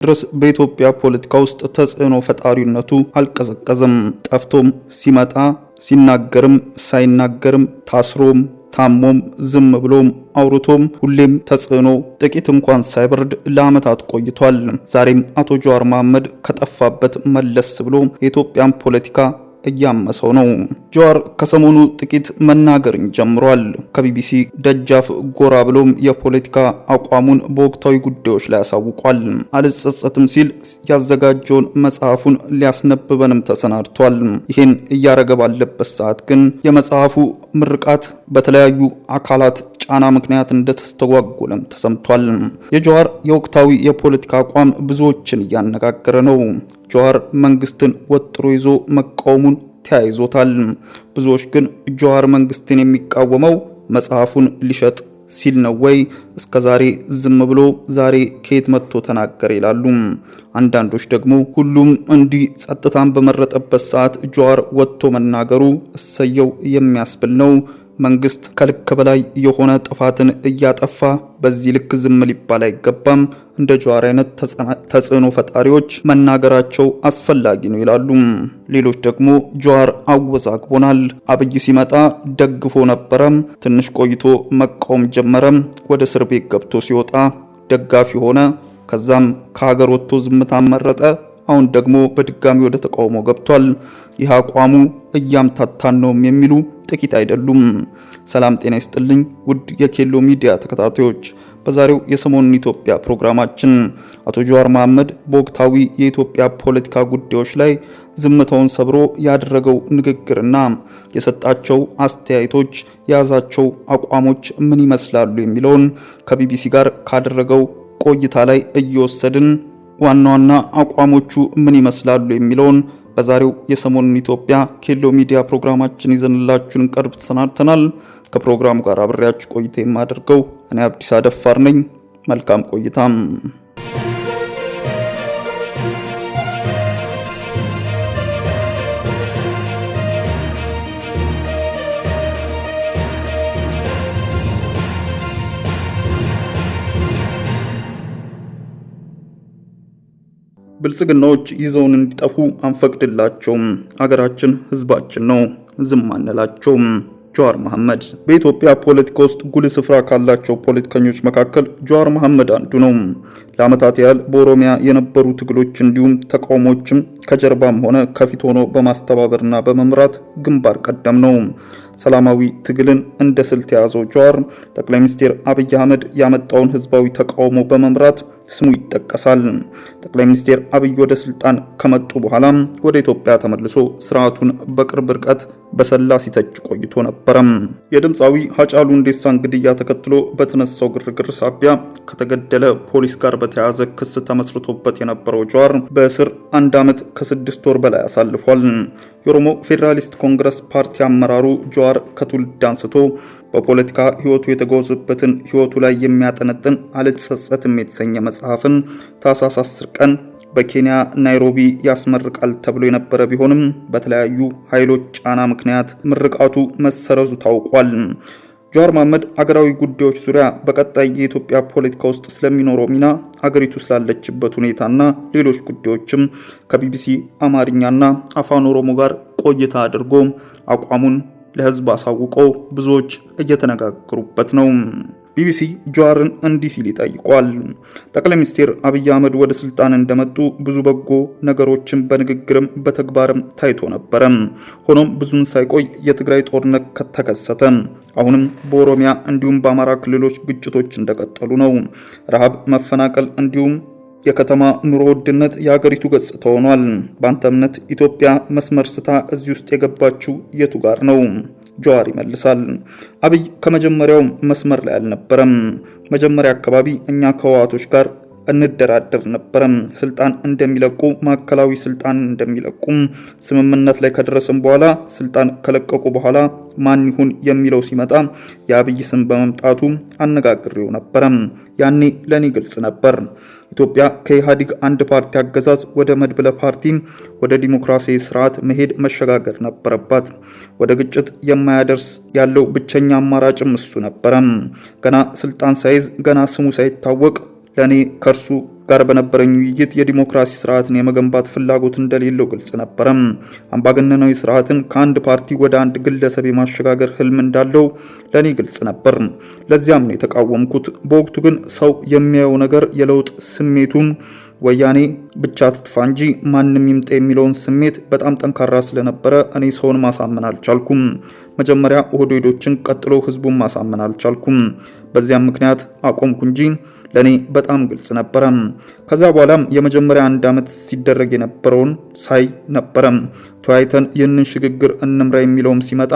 ድረስ በኢትዮጵያ ፖለቲካ ውስጥ ተጽዕኖ ፈጣሪነቱ አልቀዘቀዘም። ጠፍቶም ሲመጣ ሲናገርም ሳይናገርም ታስሮም ታሞም ዝም ብሎም አውርቶም ሁሌም ተጽዕኖ ጥቂት እንኳን ሳይበርድ ለዓመታት ቆይቷል። ዛሬም አቶ ጀዋር መሐመድ ከጠፋበት መለስ ብሎ የኢትዮጵያን ፖለቲካ እያመሰው ነው። ጀዋር ከሰሞኑ ጥቂት መናገርን ጀምሯል። ከቢቢሲ ደጃፍ ጎራ ብሎም የፖለቲካ አቋሙን በወቅታዊ ጉዳዮች ላይ ያሳውቋል። አልጸጸትም ሲል ያዘጋጀውን መጽሐፉን ሊያስነብበንም ተሰናድቷል። ይህን እያረገ ባለበት ሰዓት ግን የመጽሐፉ ምርቃት በተለያዩ አካላት ጫና ምክንያት እንደተስተጓጎለም ተሰምቷል። የጀዋር የወቅታዊ የፖለቲካ አቋም ብዙዎችን እያነጋገረ ነው። ጀዋር መንግስትን ወጥሮ ይዞ መቃወሙን ተያይዞታል። ብዙዎች ግን ጀዋር መንግስትን የሚቃወመው መጽሐፉን ሊሸጥ ሲል ነው ወይ? እስከዛሬ ዝም ብሎ ዛሬ ከየት መጥቶ ተናገረ ይላሉ። አንዳንዶች ደግሞ ሁሉም እንዲህ ጸጥታን በመረጠበት ሰዓት ጀዋር ወጥቶ መናገሩ እሰየው የሚያስብል ነው። መንግስት ከልክ በላይ የሆነ ጥፋትን እያጠፋ በዚህ ልክ ዝም ሊባል አይገባም። እንደ ጀዋር አይነት ተጽዕኖ ፈጣሪዎች መናገራቸው አስፈላጊ ነው ይላሉ። ሌሎች ደግሞ ጀዋር አወዛግቦናል፣ አብይ ሲመጣ ደግፎ ነበረ፣ ትንሽ ቆይቶ መቃወም ጀመረ፣ ወደ እስር ቤት ገብቶ ሲወጣ ደጋፊ ሆነ፣ ከዛም ከሀገር ወጥቶ ዝምታን መረጠ፣ አሁን ደግሞ በድጋሚ ወደ ተቃውሞ ገብቷል። ይህ አቋሙ እያምታታን ነው የሚሉ ጥቂት አይደሉም። ሰላም ጤና ይስጥልኝ ውድ የኬሎ ሚዲያ ተከታታዮች፣ በዛሬው የሰሞኑን ኢትዮጵያ ፕሮግራማችን አቶ ጀዋር መሐመድ በወቅታዊ የኢትዮጵያ ፖለቲካ ጉዳዮች ላይ ዝምታውን ሰብሮ ያደረገው ንግግርና የሰጣቸው አስተያየቶች፣ የያዛቸው አቋሞች ምን ይመስላሉ የሚለውን ከቢቢሲ ጋር ካደረገው ቆይታ ላይ እየወሰድን ዋና ዋና አቋሞቹ ምን ይመስላሉ የሚለውን በዛሬው የሰሞኑን ኢትዮጵያ ኬሎ ሚዲያ ፕሮግራማችን ይዘንላችሁን ቀርብ ተሰናድተናል። ከፕሮግራሙ ጋር አብሬያችሁ ቆይታ የማደርገው እኔ አብዲስ አደፋር ነኝ። መልካም ቆይታም። ብልጽግናዎች ይዘውን እንዲጠፉ አንፈቅድላቸውም። አገራችን ህዝባችን ነው፣ ዝም አንላቸውም። ጀዋር መሐመድ በኢትዮጵያ ፖለቲካ ውስጥ ጉልህ ስፍራ ካላቸው ፖለቲከኞች መካከል ጀዋር መሐመድ አንዱ ነው። ለዓመታት ያህል በኦሮሚያ የነበሩ ትግሎች እንዲሁም ተቃውሞችም ከጀርባም ሆነ ከፊት ሆኖ በማስተባበርና በመምራት ግንባር ቀደም ነው። ሰላማዊ ትግልን እንደ ስልት የያዘው ጀዋር ጠቅላይ ሚኒስትር አብይ አህመድ ያመጣውን ህዝባዊ ተቃውሞ በመምራት ስሙ ይጠቀሳል። ጠቅላይ ሚኒስትር አብይ ወደ ስልጣን ከመጡ በኋላ ወደ ኢትዮጵያ ተመልሶ ስርዓቱን በቅርብ ርቀት በሰላ ሲተች ቆይቶ ነበር። የድምፃዊ ሃጫሉ ሁንዴሳን ግድያ ተከትሎ በተነሳው ግርግር ሳቢያ ከተገደለ ፖሊስ ጋር በተያያዘ ክስ ተመስርቶበት የነበረው ጀዋር በእስር 1 ዓመት ከ6 ወር በላይ አሳልፏል። የኦሮሞ ፌዴራሊስት ኮንግረስ ፓርቲ አመራሩ ጀዋር ከትውልድ አንስቶ በፖለቲካ ህይወቱ የተጓዘበትን ህይወቱ ላይ የሚያጠነጥን አልጸጸትም የተሰኘ መጽሐፍን ታህሳስ 10 ቀን በኬንያ ናይሮቢ ያስመርቃል ተብሎ የነበረ ቢሆንም በተለያዩ ኃይሎች ጫና ምክንያት ምርቃቱ መሰረዙ ታውቋል። ጀዋር መሐመድ አገራዊ ጉዳዮች ዙሪያ በቀጣይ የኢትዮጵያ ፖለቲካ ውስጥ ስለሚኖረው ሚና፣ ሀገሪቱ ስላለችበት ሁኔታና ሌሎች ጉዳዮችም ከቢቢሲ አማርኛና አፋን ኦሮሞ ጋር ቆይታ አድርጎ አቋሙን ለህዝብ አሳውቆ ብዙዎች እየተነጋገሩበት ነው። ቢቢሲ ጀዋርን እንዲህ ሲል ይጠይቋል። ጠቅላይ ሚኒስትር አብይ አህመድ ወደ ስልጣን እንደመጡ ብዙ በጎ ነገሮችን በንግግርም በተግባርም ታይቶ ነበረ። ሆኖም ብዙም ሳይቆይ የትግራይ ጦርነት ተከሰተ። አሁንም በኦሮሚያ እንዲሁም በአማራ ክልሎች ግጭቶች እንደቀጠሉ ነው። ረሃብ፣ መፈናቀል እንዲሁም የከተማ ኑሮ ውድነት የሀገሪቱ ገጽታ ሆኗል። በአንተ እምነት ኢትዮጵያ መስመር ስታ እዚህ ውስጥ የገባችው የቱ ጋር ነው? ጀዋር ይመልሳል። አብይ ከመጀመሪያው መስመር ላይ አልነበረም። መጀመሪያ አካባቢ እኛ ከህወሓቶች ጋር እንደራደር ነበር። ስልጣን እንደሚለቁ ማዕከላዊ ስልጣን እንደሚለቁ ስምምነት ላይ ከደረሰም በኋላ ስልጣን ከለቀቁ በኋላ ማን ይሁን የሚለው ሲመጣ የአብይ ስም በመምጣቱ አነጋግሬው ነበር። ያኔ ለኔ ግልጽ ነበር። ኢትዮጵያ ከኢህአዴግ አንድ ፓርቲ አገዛዝ ወደ መድብለ ፓርቲ ወደ ዲሞክራሲያዊ ስርዓት መሄድ መሸጋገር ነበረባት። ወደ ግጭት የማያደርስ ያለው ብቸኛ አማራጭም እሱ ነበር። ገና ስልጣን ሳይዝ ገና ስሙ ሳይታወቅ ለኔ ከርሱ ጋር በነበረኝ ውይይት የዲሞክራሲ ስርዓትን የመገንባት ፍላጎት እንደሌለው ግልጽ ነበር። አምባገነናዊ ስርዓትን ከአንድ ፓርቲ ወደ አንድ ግለሰብ የማሸጋገር ህልም እንዳለው ለኔ ግልጽ ነበር። ለዚያም ነው የተቃወምኩት። በወቅቱ ግን ሰው የሚያየው ነገር የለውጥ ስሜቱን ወያኔ ብቻ ትጥፋ እንጂ ማንም ይምጣ የሚለውን ስሜት በጣም ጠንካራ ስለነበረ እኔ ሰውን ማሳመን አልቻልኩም። መጀመሪያ ኦህዴዶችን፣ ቀጥሎ ህዝቡን ማሳመን አልቻልኩም። በዚያም ምክንያት አቆምኩ እንጂ ለኔ በጣም ግልጽ ነበረ። ከዛ በኋላም የመጀመሪያ 1 ዓመት ሲደረግ የነበረውን ሳይ ነበረ። ተወያይተን ይህንን ሽግግር እንምራ የሚለውም ሲመጣ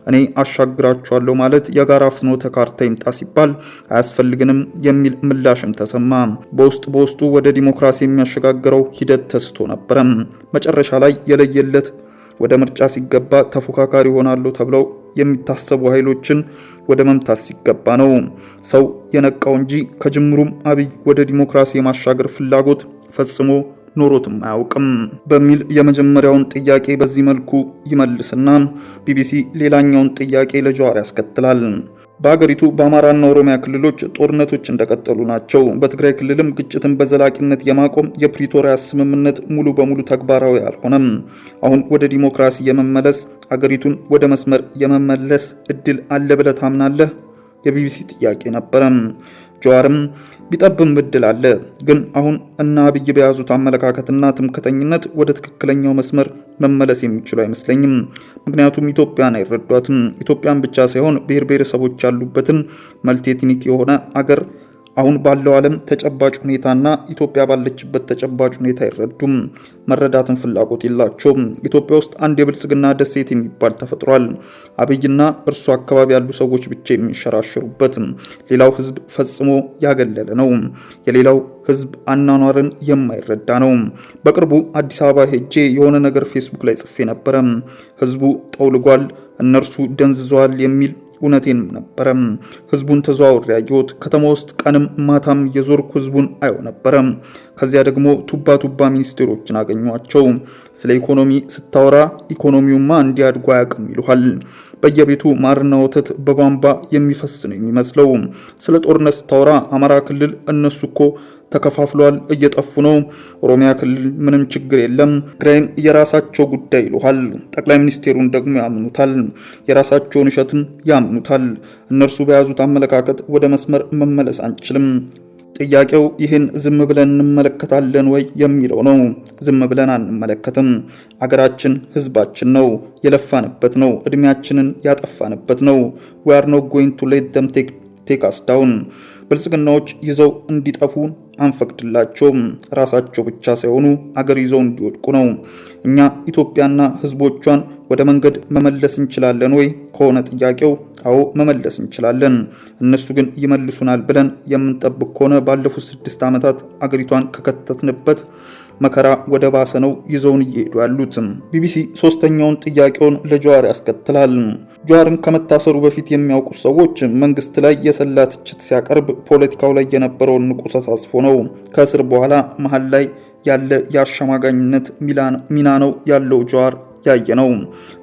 እኔ አሻግራቸዋለሁ ማለት የጋራ ፍኖተ ካርታ ይምጣ ሲባል አያስፈልግንም የሚል ምላሽም ተሰማ። በውስጡ ወደ ዲሞክራሲ የሚያሸጋግረው ሂደት ተስቶ ነበረ። መጨረሻ ላይ የለየለት ወደ ምርጫ ሲገባ ተፎካካሪ ይሆናሉ ተብለው የሚታሰቡ ኃይሎችን ወደ መምታት ሲገባ ነው ሰው የነቃው እንጂ ከጅምሩም አብይ ወደ ዲሞክራሲ የማሻገር ፍላጎት ፈጽሞ ኖሮትም አያውቅም በሚል የመጀመሪያውን ጥያቄ በዚህ መልኩ ይመልስና ቢቢሲ ሌላኛውን ጥያቄ ለጀዋር ያስከትላል። በአገሪቱ በአማራና ኦሮሚያ ክልሎች ጦርነቶች እንደቀጠሉ ናቸው። በትግራይ ክልልም ግጭትን በዘላቂነት የማቆም የፕሪቶሪያ ስምምነት ሙሉ በሙሉ ተግባራዊ አልሆነም። አሁን ወደ ዲሞክራሲ የመመለስ አገሪቱን ወደ መስመር የመመለስ እድል አለ ብለህ ታምናለህ? የቢቢሲ ጥያቄ ነበረ። ጀዋርም ቢጠብም እድል አለ፣ ግን አሁን እና አብይ በያዙት አመለካከትና ትምክህተኝነት ወደ ትክክለኛው መስመር መመለስ የሚችሉ አይመስለኝም። ምክንያቱም ኢትዮጵያን አይረዷትም። ኢትዮጵያን ብቻ ሳይሆን ብሔር ብሔረሰቦች ያሉበትን መልቲኤትኒክ የሆነ አገር አሁን ባለው ዓለም ተጨባጭ ሁኔታና ኢትዮጵያ ባለችበት ተጨባጭ ሁኔታ አይረዱም። መረዳትን ፍላጎት የላቸውም። ኢትዮጵያ ውስጥ አንድ የብልጽግና ደሴት የሚባል ተፈጥሯል። አብይና እርሱ አካባቢ ያሉ ሰዎች ብቻ የሚንሸራሸሩበት፣ ሌላው ህዝብ ፈጽሞ ያገለለ ነው። የሌላው ህዝብ አኗኗርን የማይረዳ ነው። በቅርቡ አዲስ አበባ ሄጄ የሆነ ነገር ፌስቡክ ላይ ጽፌ ነበረ። ህዝቡ ጠውልጓል፣ እነርሱ ደንዝዘዋል የሚል እውነቴን ነበረ። ህዝቡን ተዘዋውሬ ያየሁት ከተማ ውስጥ ቀንም ማታም የዞርኩ ህዝቡን አየው ነበረ። ከዚያ ደግሞ ቱባ ሚኒስቴሮችን አገኟቸው። ስለ ኢኮኖሚ ስታወራ ኢኮኖሚውማ እንዲያድጉ አያውቅም ይሉሃል። በየቤቱ ማርና ወተት በቧንቧ የሚፈስ ነው የሚመስለው። ስለ ጦርነት ስታወራ አማራ ክልል እነሱ እኮ ተከፋፍሏል፣ እየጠፉ ነው። ኦሮሚያ ክልል ምንም ችግር የለም፣ ትግራይም የራሳቸው ጉዳይ ይሉሃል። ጠቅላይ ሚኒስቴሩን ደግሞ ያምኑታል፣ የራሳቸውን እሸትም ያምኑታል። እነርሱ በያዙት አመለካከት ወደ መስመር መመለስ አንችልም። ጥያቄው ይህን ዝም ብለን እንመለከታለን ወይ የሚለው ነው። ዝም ብለን አንመለከትም። አገራችን ህዝባችን ነው፣ የለፋንበት ነው፣ እድሜያችንን ያጠፋንበት ነው። we are not going to let them take us down። ብልጽግናዎች ይዘው እንዲጠፉ አንፈቅድላቸውም። ራሳቸው ብቻ ሳይሆኑ አገር ይዘው እንዲወድቁ ነው። እኛ ኢትዮጵያና ህዝቦቿን ወደ መንገድ መመለስ እንችላለን ወይ ከሆነ ጥያቄው፣ አዎ መመለስ እንችላለን። እነሱ ግን ይመልሱናል ብለን የምንጠብቅ ከሆነ ባለፉት 6 ዓመታት አገሪቷን ከከተትንበት መከራ ወደ ባሰ ነው ይዘውን እየሄዱ ያሉት። ቢቢሲ ሶስተኛውን ጥያቄውን ለጀዋር ያስከትላል። ጀዋርን ከመታሰሩ በፊት የሚያውቁ ሰዎች መንግስት ላይ የሰላ ትችት ሲያቀርብ ፖለቲካው ላይ የነበረውን ንቁ ተሳትፎ ነው። ከእስር በኋላ መሀል ላይ ያለ የአሸማጋኝነት ሚና ነው ያለው ጀዋር ያየ ነው።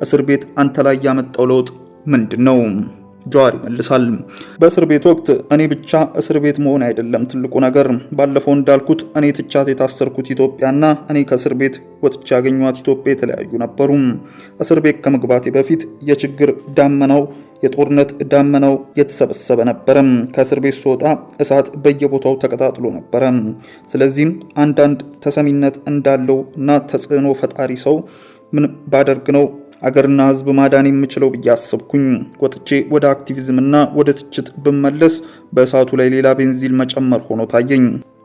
እስር ቤት አንተ ላይ ያመጣው ለውጥ ምንድን ነው? ጀዋር ይመልሳል። በእስር ቤት ወቅት እኔ ብቻ እስር ቤት መሆን አይደለም ትልቁ ነገር። ባለፈው እንዳልኩት እኔ ትቻት የታሰርኩት ኢትዮጵያና እኔ ከእስር ቤት ወጥቼ ያገኘኋት ኢትዮጵያ የተለያዩ ነበሩ። እስር ቤት ከመግባቴ በፊት የችግር ዳመናው የጦርነት ዳመናው የተሰበሰበ ነበረ። ከእስር ቤት ስወጣ እሳት በየቦታው ተቀጣጥሎ ነበረ። ስለዚህም አንዳንድ ተሰሚነት እንዳለው እና ተጽዕኖ ፈጣሪ ሰው ምን ባደርግ ነው አገርና ህዝብ ማዳን የምችለው ብዬ አሰብኩኝ። ወጥቼ ወደ አክቲቪዝምና ወደ ትችት ብመለስ በእሳቱ ላይ ሌላ ቤንዚን መጨመር ሆኖ ታየኝ።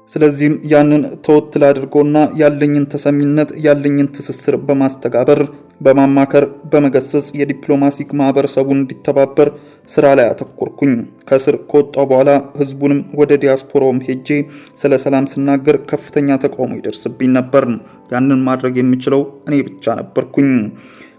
ስለዚህም ያንን ተወትል አድርጎና ያለኝን ተሰሚነት ያለኝን ትስስር በማስተጋበር በማማከር በመገሰጽ የዲፕሎማቲክ ማህበረሰቡን እንዲተባበር ስራ ላይ አተኮርኩኝ። ከስር ከወጣው በኋላ ህዝቡንም ወደ ዲያስፖራውም ሄጄ ስለ ሰላም ስናገር ከፍተኛ ተቃውሞ ይደርስብኝ ነበር። ያንን ማድረግ የምችለው እኔ ብቻ ነበርኩኝ።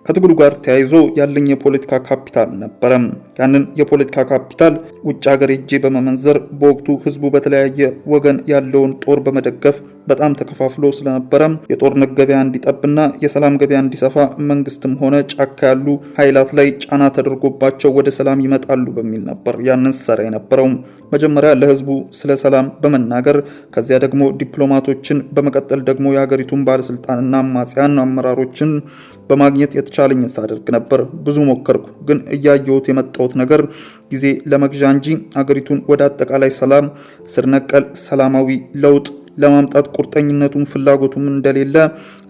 ከትግሉ ጋር ተያይዞ ያለኝ የፖለቲካ ካፒታል ነበረ። ያንን የፖለቲካ ካፒታል ውጭ ሀገር ሄጄ በመመንዘር በወቅቱ ህዝቡ በተለያየ ወገን ያለውን ጦር በመደገፍ በጣም ተከፋፍሎ ስለነበረ የጦርነት ገበያ እንዲጠብና የሰላም ገበያ እንዲሰፋ መንግስትም ሆነ ጫካ ያሉ ኃይላት ላይ ጫና ተደርጎባቸው ወደ ሰላም ይመጣሉ በሚል ነበር ያንን ሰራ የነበረው። መጀመሪያ ለህዝቡ ስለ ሰላም በመናገር ከዚያ ደግሞ ዲፕሎማቶችን በመቀጠል ደግሞ የሀገሪቱን ባለስልጣንና አማጽያን አመራሮችን በማግኘት የተቻለኝን ሳደርግ ነበር። ብዙ ሞከርኩ፣ ግን እያየሁት የመጣሁት ነገር ጊዜ ለመግዣ እንጂ አገሪቱን ወደ አጠቃላይ ሰላም፣ ስር ነቀል ሰላማዊ ለውጥ ለማምጣት ቁርጠኝነቱም ፍላጎቱም እንደሌለ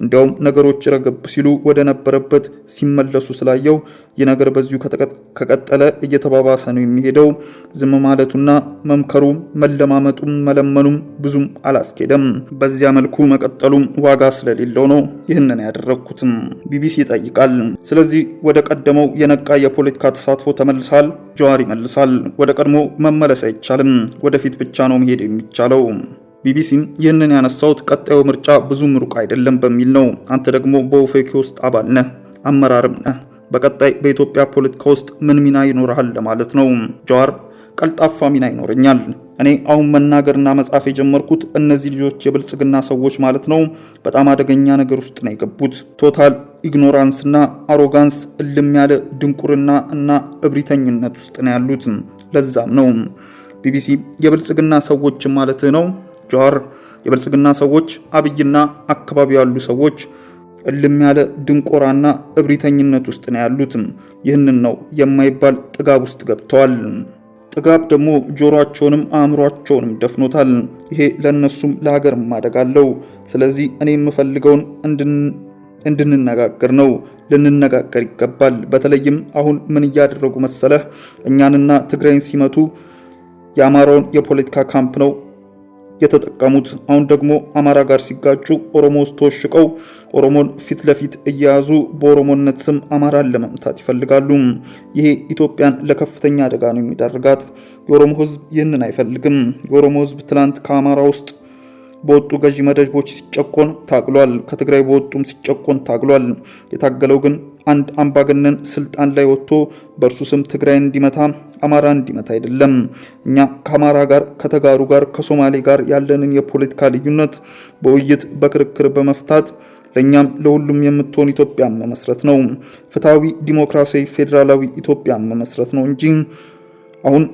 እንዲያውም ነገሮች ረገብ ሲሉ ወደ ነበረበት ሲመለሱ ስላየው ይህ ነገር በዚሁ ከቀጠለ እየተባባሰ ነው የሚሄደው። ዝም ማለቱና መምከሩ መለማመጡም መለመኑም ብዙም አላስኬደም። በዚያ መልኩ መቀጠሉም ዋጋ ስለሌለው ነው ይህንን ያደረግኩትም። ቢቢሲ ይጠይቃል። ስለዚህ ወደ ቀደመው የነቃ የፖለቲካ ተሳትፎ ተመልሳል? ጀዋር ይመልሳል። ወደ ቀድሞ መመለስ አይቻልም፣ ወደፊት ብቻ ነው መሄድ የሚቻለው። ቢቢሲ ይህንን ያነሳውት ቀጣዩ ምርጫ ብዙም ሩቅ አይደለም በሚል ነው። አንተ ደግሞ በኦፌኮ ውስጥ አባል ነህ፣ አመራርም ነህ። በቀጣይ በኢትዮጵያ ፖለቲካ ውስጥ ምን ሚና ይኖርሃል ለማለት ነው። ጀዋር ቀልጣፋ ሚና ይኖረኛል። እኔ አሁን መናገርና መጻፍ የጀመርኩት እነዚህ ልጆች የብልጽግና ሰዎች ማለት ነው በጣም አደገኛ ነገር ውስጥ ነው የገቡት። ቶታል ኢግኖራንስና አሮጋንስ፣ እልም ያለ ድንቁርና እና እብሪተኝነት ውስጥ ነው ያሉት። ለዛም ነው ቢቢሲ የብልጽግና ሰዎች ማለት ነው ጀዋር የብልጽግና ሰዎች አብይና አካባቢ ያሉ ሰዎች እልም ያለ ድንቆራና እብሪተኝነት ውስጥ ነው ያሉት። ይህንን ነው የማይባል ጥጋብ ውስጥ ገብተዋል። ጥጋብ ደግሞ ጆሮአቸውንም አእምሯቸውንም ደፍኖታል። ይሄ ለነሱም ለሀገር ማደጋለው። ስለዚህ እኔ የምፈልገውን እንድንነጋገር ነው። ልንነጋገር ይገባል። በተለይም አሁን ምን እያደረጉ መሰለህ? እኛንና ትግራይን ሲመቱ የአማራውን የፖለቲካ ካምፕ ነው የተጠቀሙት። አሁን ደግሞ አማራ ጋር ሲጋጩ ኦሮሞ ውስጥ ተወሽቀው ኦሮሞን ፊት ለፊት እያያዙ በኦሮሞነት ስም አማራን ለመምታት ይፈልጋሉ። ይሄ ኢትዮጵያን ለከፍተኛ አደጋ ነው የሚዳርጋት። የኦሮሞ ሕዝብ ይህንን አይፈልግም። የኦሮሞ ሕዝብ ትላንት ከአማራ ውስጥ በወጡ ገዢ መደቦች ሲጨቆን ታግሏል። ከትግራይ በወጡም ሲጨቆን ታግሏል። የታገለው ግን አንድ አምባገነን ስልጣን ላይ ወጥቶ በእርሱ ስም ትግራይ እንዲመታ አማራ እንዲመታ አይደለም። እኛ ከአማራ ጋር ከተጋሩ ጋር ከሶማሌ ጋር ያለንን የፖለቲካ ልዩነት በውይይት በክርክር በመፍታት ለኛም ለሁሉም የምትሆን ኢትዮጵያ መመስረት ነው። ፍትሃዊ ዲሞክራሲያዊ ፌዴራላዊ ኢትዮጵያ መመስረት ነው እንጂ አሁን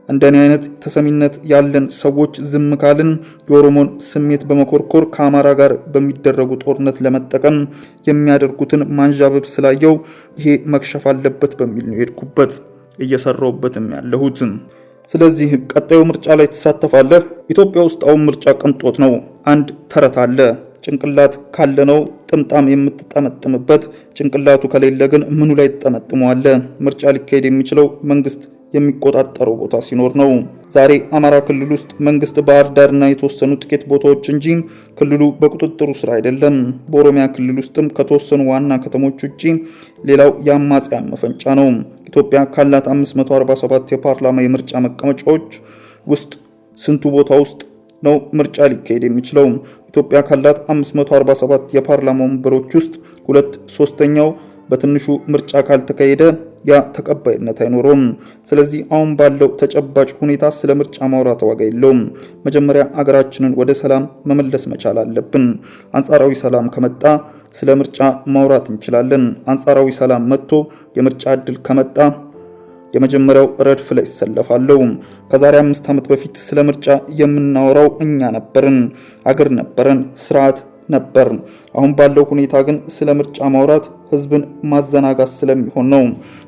እንደኔ አይነት ተሰሚነት ያለን ሰዎች ዝም ካልን የኦሮሞን ስሜት በመኮርኮር ከአማራ ጋር በሚደረጉ ጦርነት ለመጠቀም የሚያደርጉትን ማንዣበብ ስላየው ይሄ መክሸፍ አለበት በሚል ነው የሄድኩበት እየሰራሁበትም ያለሁት። ስለዚህ ቀጣዩ ምርጫ ላይ ትሳተፋለህ? ኢትዮጵያ ውስጥ አሁን ምርጫ ቅንጦት ነው። አንድ ተረት አለ። ጭንቅላት ካለ ነው ጥምጣም የምትጠመጥምበት፣ ጭንቅላቱ ከሌለ ግን ምኑ ላይ ትጠመጥመዋለህ? ምርጫ ሊካሄድ የሚችለው መንግስት የሚቆጣጠረው ቦታ ሲኖር ነው። ዛሬ አማራ ክልል ውስጥ መንግስት ባህር ዳርና የተወሰኑ ጥቂት ቦታዎች እንጂ ክልሉ በቁጥጥሩ ስር አይደለም። በኦሮሚያ ክልል ውስጥም ከተወሰኑ ዋና ከተሞች ውጪ ሌላው የአማጽያን መፈንጫ ነው። ኢትዮጵያ ካላት 547 የፓርላማ የምርጫ መቀመጫዎች ውስጥ ስንቱ ቦታ ውስጥ ነው ምርጫ ሊካሄድ የሚችለው? ኢትዮጵያ ካላት 547 የፓርላማ ወንበሮች ውስጥ 2/3 በትንሹ ምርጫ ካልተካሄደ ያ ተቀባይነት አይኖረውም። ስለዚህ አሁን ባለው ተጨባጭ ሁኔታ ስለ ምርጫ ማውራት ዋጋ የለውም። መጀመሪያ አገራችንን ወደ ሰላም መመለስ መቻል አለብን። አንጻራዊ ሰላም ከመጣ ስለ ምርጫ ማውራት እንችላለን። አንጻራዊ ሰላም መጥቶ የምርጫ እድል ከመጣ የመጀመሪያው ረድፍ ላይ ይሰለፋለሁ። ከዛሬ 5 ዓመት በፊት ስለ ምርጫ የምናወራው እኛ ነበርን፣ አገር ነበረን፣ ስርዓት ነበር። አሁን ባለው ሁኔታ ግን ስለ ምርጫ ማውራት ህዝብን ማዘናጋት ስለሚሆን ነው።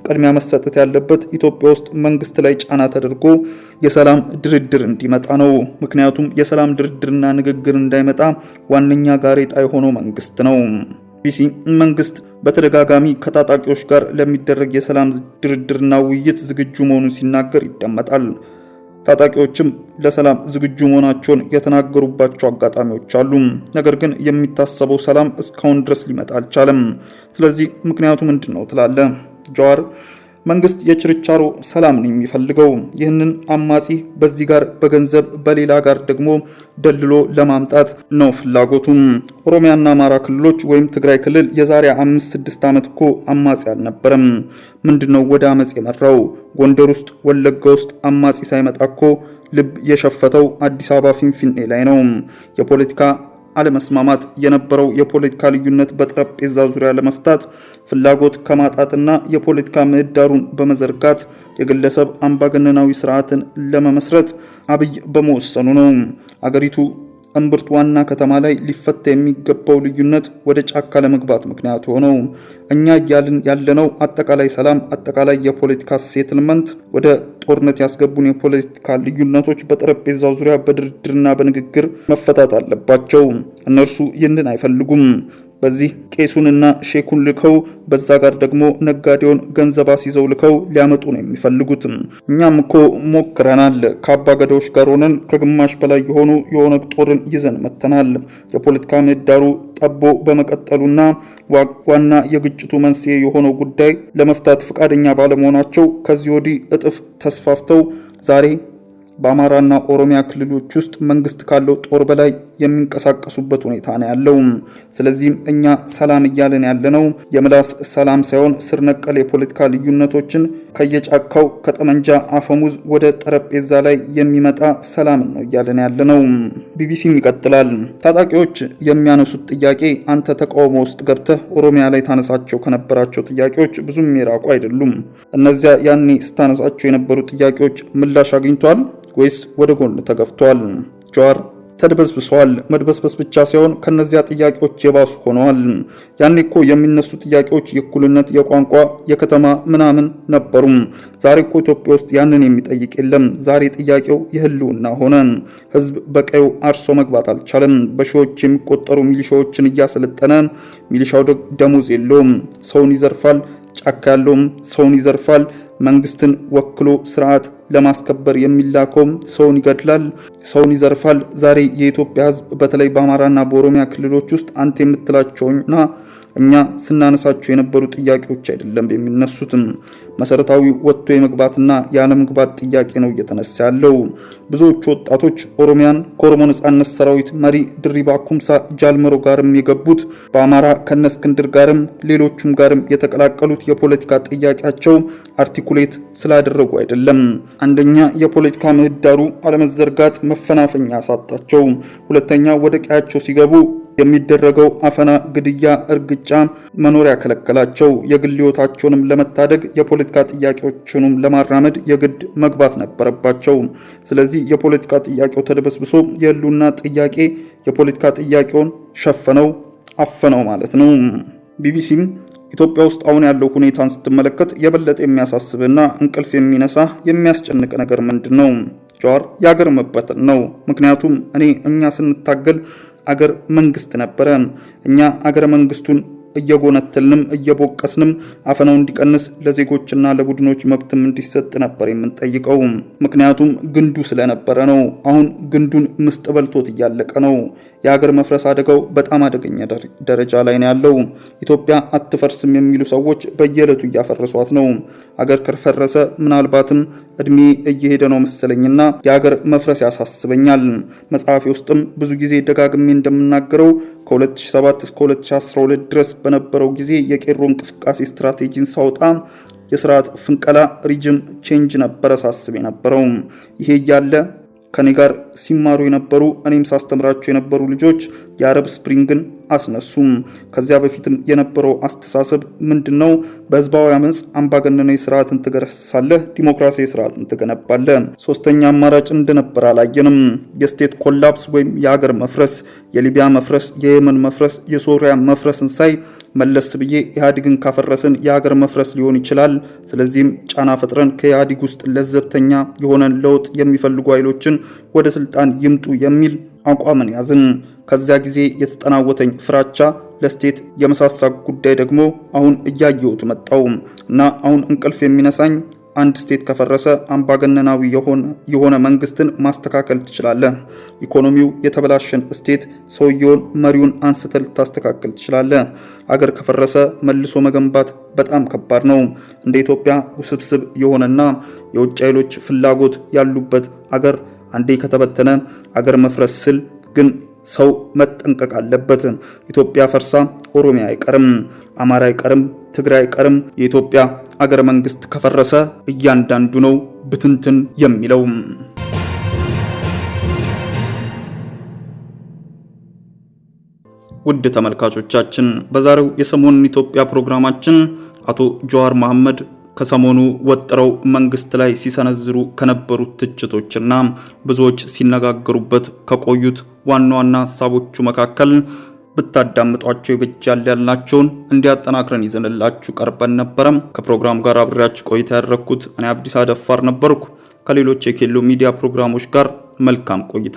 ቅድሚያ መሰጠት ያለበት ኢትዮጵያ ውስጥ መንግስት ላይ ጫና ተደርጎ የሰላም ድርድር እንዲመጣ ነው። ምክንያቱም የሰላም ድርድርና ንግግር እንዳይመጣ ዋነኛ ጋሬጣ የሆነው መንግስት ነው። ቢቢሲ መንግስት በተደጋጋሚ ከታጣቂዎች ጋር ለሚደረግ የሰላም ድርድርና ውይይት ዝግጁ መሆኑን ሲናገር ይደመጣል። ታጣቂዎችም ለሰላም ዝግጁ መሆናቸውን የተናገሩባቸው አጋጣሚዎች አሉ። ነገር ግን የሚታሰበው ሰላም እስካሁን ድረስ ሊመጣ አልቻለም። ስለዚህ ምክንያቱ ምንድነው ትላለህ ጀዋር? መንግስት የችርቻሮ ሰላም ነው የሚፈልገው። ይህንን አማጺ በዚህ ጋር በገንዘብ በሌላ ጋር ደግሞ ደልሎ ለማምጣት ነው ፍላጎቱም። ኦሮሚያና አማራ ክልሎች ወይም ትግራይ ክልል የዛሬ 5-6 ዓመት እኮ አማጺ አልነበረም። ምንድነው ወደ አመጽ የመራው? ጎንደር ውስጥ ወለጋ ውስጥ አማጺ ሳይመጣ እኮ ልብ የሸፈተው አዲስ አበባ ፊንፊኔ ላይ ነው። የፖለቲካ አለመስማማት የነበረው የፖለቲካ ልዩነት በጠረጴዛ ዙሪያ ለመፍታት ፍላጎት ከማጣትና የፖለቲካ ምህዳሩን በመዘርጋት የግለሰብ አምባገነናዊ ስርዓትን ለመመስረት አብይ በመወሰኑ ነው። አገሪቱ እምብርት ዋና ከተማ ላይ ሊፈታ የሚገባው ልዩነት ወደ ጫካ ለመግባት ምክንያት ሆነው እኛ እያልን ያለነው አጠቃላይ ሰላም፣ አጠቃላይ የፖለቲካ ሴትልመንት ወደ ጦርነት ያስገቡን የፖለቲካ ልዩነቶች በጠረጴዛው ዙሪያ በድርድርና በንግግር መፈታት አለባቸው። እነርሱ ይህንን አይፈልጉም። በዚህ ቄሱንና ሼኩን ልከው በዛ ጋር ደግሞ ነጋዴውን ገንዘብ አስይዘው ልከው ሊያመጡ ነው የሚፈልጉት። እኛም እኮ ሞክረናል። ከአባ ገዳዎች ጋር ሆነን ከግማሽ በላይ የሆኑ የኦነግ ጦርን ይዘን መተናል። የፖለቲካ ምህዳሩ ጠቦ በመቀጠሉና ዋና የግጭቱ መንስኤ የሆነው ጉዳይ ለመፍታት ፈቃደኛ ባለመሆናቸው ከዚህ ወዲህ እጥፍ ተስፋፍተው ዛሬ በአማራና ኦሮሚያ ክልሎች ውስጥ መንግስት ካለው ጦር በላይ የሚንቀሳቀሱበት ሁኔታ ነው ያለው። ስለዚህም እኛ ሰላም እያለን ያለነው የምላስ ሰላም ሳይሆን ስር ነቀል የፖለቲካ ልዩነቶችን ከየጫካው ከጠመንጃ አፈሙዝ ወደ ጠረጴዛ ላይ የሚመጣ ሰላም ነው እያለን ያለነው። ቢቢሲም ይቀጥላል። ታጣቂዎች የሚያነሱት ጥያቄ አንተ ተቃውሞ ውስጥ ገብተህ ኦሮሚያ ላይ ታነሳቸው ከነበራቸው ጥያቄዎች ብዙም የራቁ አይደሉም። እነዚያ ያኔ ስታነሳቸው የነበሩ ጥያቄዎች ምላሽ አግኝቷል ወይስ ወደ ጎን ተገፍቷል? ጀዋር ተድበስብሷል። መድበስበስ ብቻ ሳይሆን ከነዚያ ጥያቄዎች የባሱ ሆነዋል። ያኔ እኮ የሚነሱ ጥያቄዎች የእኩልነት፣ የቋንቋ፣ የከተማ ምናምን ነበሩ። ዛሬ እኮ ኢትዮጵያ ውስጥ ያንን የሚጠይቅ የለም። ዛሬ ጥያቄው የህልውና ሆነ። ህዝብ በቀዩ አርሶ መግባት አልቻለም። በሺዎች የሚቆጠሩ ሚሊሻዎችን እያሰለጠነ ሚሊሻው ደሞዝ የለውም፣ ሰውን ይዘርፋል። ጫካ ያለውም ሰውን ይዘርፋል። መንግስትን ወክሎ ስርዓት ለማስከበር የሚላከው ሰውን ይገድላል፣ ሰውን ይዘርፋል። ዛሬ የኢትዮጵያ ህዝብ በተለይ በአማራና በኦሮሚያ ክልሎች ውስጥ አንተ የምትላቸውና እኛ ስናነሳቸው የነበሩ ጥያቄዎች አይደለም የሚነሱትም። መሰረታዊ ወጥቶ የመግባትና ያለመግባት ጥያቄ ነው እየተነሳ ያለው። ብዙዎቹ ወጣቶች ኦሮሚያን ከኦሮሞ ነጻነት ሰራዊት መሪ ድሪባ ኩምሳ ጃልመሮ ጋርም የገቡት በአማራ ከነስክንድር ጋርም ሌሎቹም ጋርም የተቀላቀሉት የፖለቲካ ጥያቄያቸው አርቲኩሌት ስላደረጉ አይደለም። አንደኛ የፖለቲካ ምህዳሩ አለመዘርጋት መፈናፈኛ አሳጣቸው። ሁለተኛ ወደ ቀያቸው ሲገቡ የሚደረገው አፈና፣ ግድያ፣ እርግጫ መኖሪያ ከለከላቸው። የግል ህይወታቸውንም ለመታደግ የፖለቲካ ጥያቄዎችንም ለማራመድ የግድ መግባት ነበረባቸው። ስለዚህ የፖለቲካ ጥያቄው ተደበስብሶ የህልውና ጥያቄ የፖለቲካ ጥያቄውን ሸፈነው አፈነው ማለት ነው። ቢቢሲም ኢትዮጵያ ውስጥ አሁን ያለው ሁኔታን ስትመለከት የበለጠ የሚያሳስብና እንቅልፍ የሚነሳ የሚያስጨንቅ ነገር ምንድነው? ጀዋር የሀገር መበተን ነው። ምክንያቱም እኛ ስንታገል አገር መንግስት ነበረ። እኛ አገር መንግስቱን እየጎነተልንም እየቦቀስንም አፈናው እንዲቀንስ ለዜጎችና ለቡድኖች መብትም እንዲሰጥ ነበር የምንጠይቀው። ምክንያቱም ግንዱ ስለነበረ ነው። አሁን ግንዱን ምስጥ በልቶት እያለቀ ነው። የሀገር መፍረስ አደጋው በጣም አደገኛ ደረጃ ላይ ነው ያለው። ኢትዮጵያ አትፈርስም የሚሉ ሰዎች በየዕለቱ እያፈረሷት ነው። አገር ከፈረሰ ምናልባትም እድሜ እየሄደ ነው መሰለኝና የሀገር መፍረስ ያሳስበኛል። መጽሐፌ ውስጥም ብዙ ጊዜ ደጋግሜ እንደምናገረው ከ2007 እስከ 2012 ድረስ በነበረው ጊዜ የቄሮ እንቅስቃሴ ስትራቴጂን ሳውጣ የስርዓት ፍንቀላ ሪጅም ቼንጅ ነበረ ሳስብ የነበረው። ይሄ እያለ ከኔ ጋር ሲማሩ የነበሩ እኔም ሳስተምራቸው የነበሩ ልጆች የአረብ ስፕሪንግን አስነሱም። ከዚያ በፊትም የነበረው አስተሳሰብ ምንድነው? በህዝባዊ አመጽ አምባገነናዊ ስርዓትን ትገረሳለህ፣ ዲሞክራሲያዊ ስርዓትን ትገነባለህ። ሶስተኛ አማራጭ እንደነበር አላየንም። የስቴት ኮላፕስ ወይም የሀገር መፍረስ፣ የሊቢያ መፍረስ፣ የየመን መፍረስ፣ የሶሪያ መፍረስን ሳይ መለስ ብዬ ኢህአዴግን ካፈረስን የሀገር መፍረስ ሊሆን ይችላል። ስለዚህም ጫና ፈጥረን ከኢህአዴግ ውስጥ ለዘብተኛ የሆነን ለውጥ የሚፈልጉ ኃይሎችን ወደ ስልጣን ይምጡ የሚል አቋምን ያዝን። ከዚያ ጊዜ የተጠናወተኝ ፍራቻ ለስቴት የመሳሳ ጉዳይ ደግሞ አሁን እያየሁት መጣው እና አሁን እንቅልፍ የሚነሳኝ አንድ ስቴት ከፈረሰ አምባገነናዊ የሆነ መንግስትን ማስተካከል ትችላለህ። ኢኮኖሚው የተበላሸን ስቴት ሰውየውን መሪውን አንስተ ልታስተካከል ትችላለህ። አገር ከፈረሰ መልሶ መገንባት በጣም ከባድ ነው። እንደ ኢትዮጵያ ውስብስብ የሆነና የውጭ ኃይሎች ፍላጎት ያሉበት አገር አንዴ ከተበተነ አገር መፍረስ ስል ግን ሰው መጠንቀቅ አለበት። ኢትዮጵያ ፈርሳ ኦሮሚያ አይቀርም፣ አማራ አይቀርም፣ ትግራይ አይቀርም። የኢትዮጵያ አገር መንግስት ከፈረሰ እያንዳንዱ ነው ብትንትን የሚለው። ውድ ተመልካቾቻችን በዛሬው የሰሞኑን ኢትዮጵያ ፕሮግራማችን አቶ ጀዋር መሐመድ ከሰሞኑ ወጥረው መንግስት ላይ ሲሰነዝሩ ከነበሩት ትችቶችና ብዙዎች ሲነጋገሩበት ከቆዩት ዋና ዋና ሐሳቦቹ መካከል ብታዳምጧቸው ይበጃል ያልናቸውን እንዲያጠናክረን ይዘንላችሁ ቀርበን ነበር። ከፕሮግራም ጋር አብሬያችሁ ቆይታ ያደረኩት እኔ አብዲስ አደፋር ነበርኩ። ከሌሎች የኬሎ ሚዲያ ፕሮግራሞች ጋር መልካም ቆይታ